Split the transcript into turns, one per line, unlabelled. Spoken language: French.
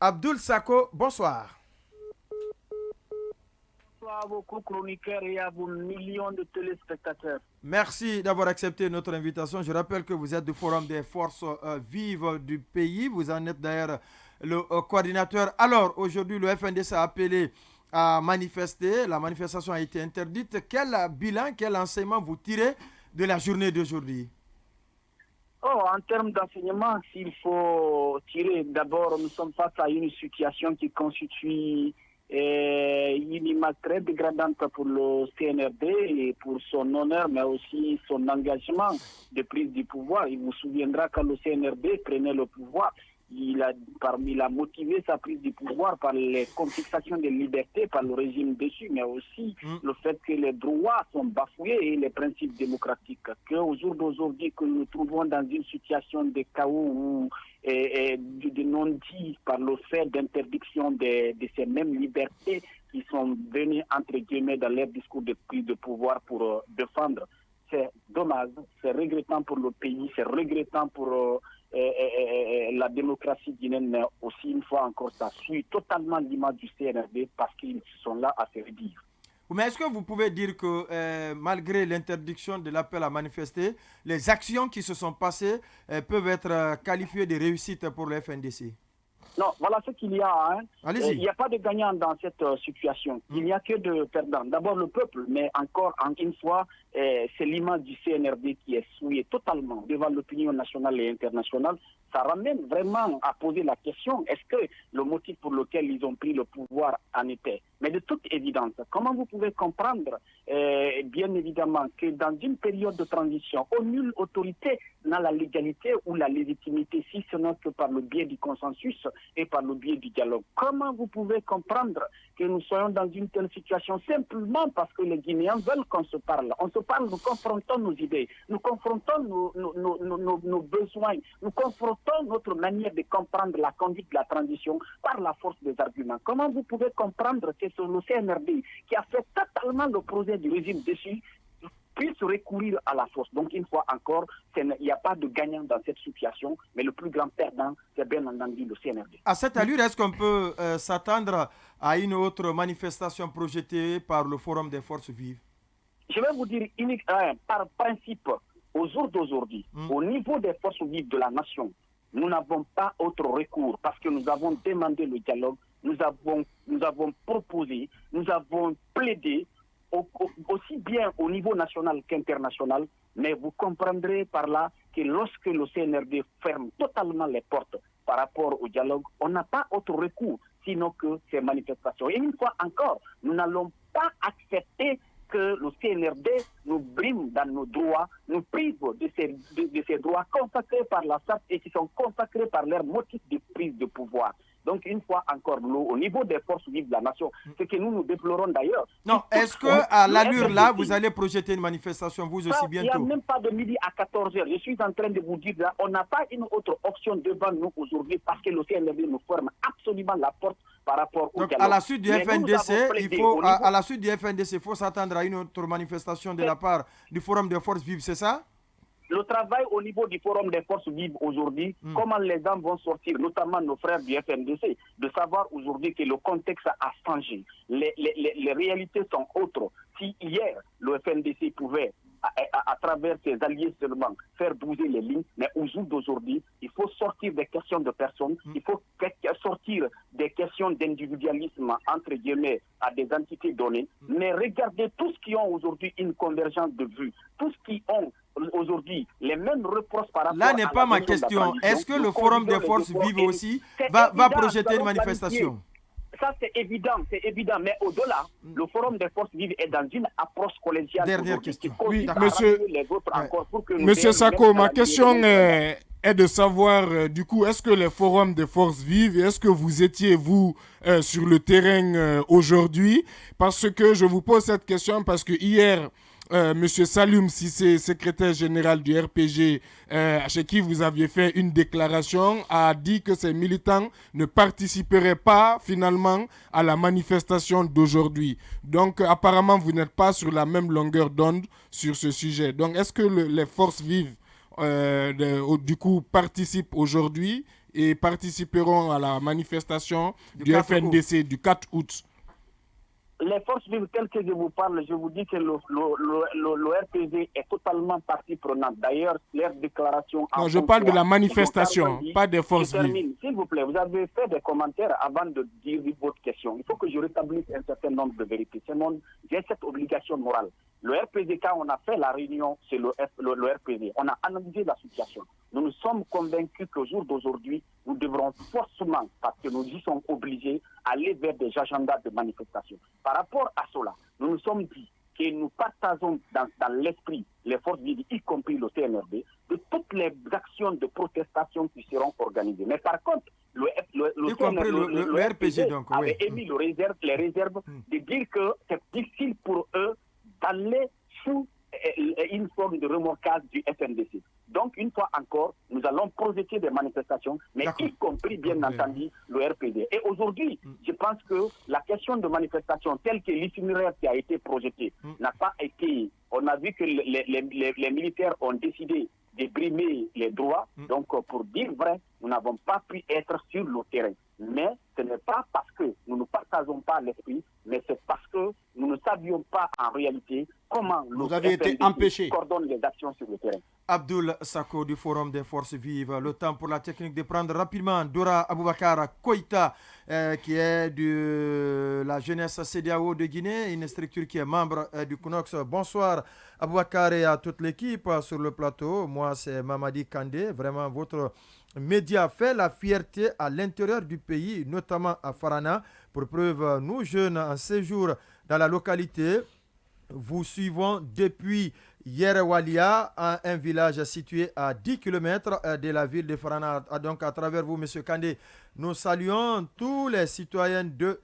Abdoul Sako, bonsoir.
Bonsoir à vos co-chroniqueurs et à vos millions de téléspectateurs.
Merci d'avoir accepté notre invitation. Je rappelle que vous êtes du Forum des forces vives du pays. Vous en êtes d'ailleurs le coordinateur. Alors, aujourd'hui, le FNDC a appelé à manifester. La manifestation a été interdite. Quel bilan, quel enseignement vous tirez de la journée d'aujourd'hui?
Oh, en termes d'enseignement, s'il faut tirer, d'abord, nous sommes face à une situation qui constitue une image très dégradante pour le CNRD et pour son honneur, mais aussi son engagement de prise du pouvoir. Il vous souviendra quand le CNRD prenait le pouvoir, il a motivé sa prise du pouvoir par les confiscations des libertés par le régime dessus, mais aussi le fait que les droits sont bafoués et les principes démocratiques. Qu'au jour d'aujourd'hui, que nous nous trouvons dans une situation de chaos ou de non-dit par le fait d'interdiction de ces mêmes libertés qui sont venues, entre guillemets, dans leur discours de prise de pouvoir pour défendre. C'est dommage, c'est regrettant pour le pays, c'est regrettant pour la démocratie guinéenne, mais aussi une fois encore, ça suit totalement l'image du CNRD parce qu'ils sont là à faire dire.
Mais est-ce que vous pouvez dire que malgré l'interdiction de l'appel à manifester, les actions qui se sont passées peuvent être qualifiées de réussites pour le FNDC?
Non, voilà ce qu'il y a.
Allez-y.
Il n'y a pas de gagnant dans cette situation. Il n'y a que de perdants. D'abord le peuple, mais encore une fois, c'est l'image du CNRD qui est souillée totalement devant l'opinion nationale et internationale. Ça ramène vraiment à poser la question, est-ce que le motif pour lequel ils ont pris le pouvoir en était? Mais de toute évidence, comment vous pouvez comprendre, bien évidemment, que dans une période de transition, nulle autorité n'a la légalité ou la légitimité, si ce n'est que par le biais du consensus et par le biais du dialogue. Comment vous pouvez comprendre que nous soyons dans une telle situation simplement parce que les Guinéens veulent qu'on se parle? On se parle, nous confrontons nos idées, nous confrontons nos besoins, nous confrontons notre manière de comprendre la conduite de la transition par la force des arguments. Comment vous pouvez comprendre que c'est le CNRD qui a fait totalement le projet du régime dessus puisse recourir à la force? Donc, une fois encore, il n'y a pas de gagnant dans cette situation, mais le plus grand perdant, c'est bien entendu le CNRD.
À cette allure, est-ce qu'on peut s'attendre à une autre manifestation projetée par le Forum des forces vives?
Je vais vous dire, par principe, au jour d'aujourd'hui, au niveau des forces vives de la nation, nous n'avons pas autre recours parce que nous avons demandé le dialogue, nous avons proposé, nous avons plaidé aussi bien au niveau national qu'international, mais vous comprendrez par là que lorsque le CNRD ferme totalement les portes par rapport au dialogue, on n'a pas autre recours sinon que ces manifestations. Et une fois encore, nous n'allons pas accepter que le CNRD nous brime dans nos droits, nous prive de ces droits consacrés par la SAP et qui sont consacrés par leur motif de prise de pouvoir. Donc, une fois encore, au niveau des forces vives de la nation, ce que nous déplorons d'ailleurs.
Non, est-ce qu'à l'allure là, vous allez projeter une manifestation, vous aussi, bientôt?
Il n'y a même pas de midi à 14h. Je suis en train de vous dire là, on n'a pas une autre option devant nous aujourd'hui parce que le CNRD nous ferme absolument la porte par rapport au dialogue.
À la suite du FNDC, à la suite du FNDC, il faut s'attendre à une autre manifestation de la part du Forum des forces vives, c'est ça?
Le travail au niveau du Forum des forces vives aujourd'hui, comment les gens vont sortir, notamment nos frères du FNDC, de savoir aujourd'hui que le contexte a changé. Les réalités sont autres. Si hier, le FNDC pouvait, à travers ses alliés seulement, faire bouger les lignes, mais au jour d'aujourd'hui, il faut sortir des questions de personnes, il faut sortir des questions d'individualisme, entre guillemets, à des entités données, mais regardez tous qui ont aujourd'hui une convergence de vues, tous qui ont aujourd'hui les mêmes reproches par rapport à...
Là n'est pas ma question. Est-ce que le Forum des forces vives aussi va projeter une manifestation?
Ça, c'est évident. Mais au-delà, le Forum des forces vives est dans une approche collégiale.
Dernière question.
Oui, monsieur Sako, ma question est de savoir, du coup, est-ce que les forums des forces vives, est-ce que vous étiez, vous, sur le terrain aujourd'hui? Parce que je vous pose cette question parce que hier... Monsieur Saloum Cissé, secrétaire général du RPG, chez qui vous aviez fait une déclaration, a dit que ces militants ne participeraient pas finalement à la manifestation d'aujourd'hui. Donc apparemment, vous n'êtes pas sur la même longueur d'onde sur ce sujet. Donc est-ce que les forces vives, du coup, participent aujourd'hui et participeront à la manifestation du FNDC du 4 août.
Les forces vives telles que je vous parle, je vous dis que le RPG est totalement partie prenante. D'ailleurs, leur déclaration...
Non, je parle de la manifestation, pas des forces vives.
S'il vous plaît, vous avez fait des commentaires avant de dire votre question. Il faut que je rétablisse un certain nombre de vérités. J'ai cette obligation morale. Le RPG, quand on a fait la réunion, c'est le RPG. On a analysé la situation. Nous nous sommes convaincus qu'au jour d'aujourd'hui, nous devrons forcément, parce que nous y sommes obligés, aller vers des agendas de manifestation. Par rapport à cela, nous nous sommes dit que nous partageons dans l'esprit les forces vives, y compris le CNRD, de toutes les actions de protestation qui seront organisées. Mais par contre, le RPG donc, avait émis les réserves de dire que c'est difficile pour eux d'aller sous une forme de remorquage du FNDC. Donc, une fois encore, nous allons projeter des manifestations, mais y compris, bien entendu, le RPD. Et aujourd'hui, je pense que la question de manifestation telle que l'itinéraire qui a été projeté n'a pas été... On a vu que les militaires ont décidé de brimer les droits. Donc, pour dire vrai, nous n'avons pas pu être sur le terrain. Mais ce n'est pas parce que nous ne partageons pas l'esprit, mais c'est parce que nous ne savions pas en réalité comment
vous avez été empêché.
Coordonne les actions sur le terrain.
Abdoul Sako du Forum des Forces Vives. Le temps pour la technique de prendre rapidement Dora Aboubakar Koïta, qui est de la jeunesse CEDEAO de Guinée, une structure qui est membre du CNOX. Bonsoir Aboubakar et à toute l'équipe sur le plateau. Moi, c'est Mamadi Kandé. Vraiment, votre média fait la fierté à l'intérieur du pays, notamment à Farana. Pour preuve, nous jeunes en séjour dans la localité, vous suivons depuis Yerewalia, un village situé à 10 km de la ville de Farana. Donc à travers vous, M. Kandé, nous saluons tous les citoyens de...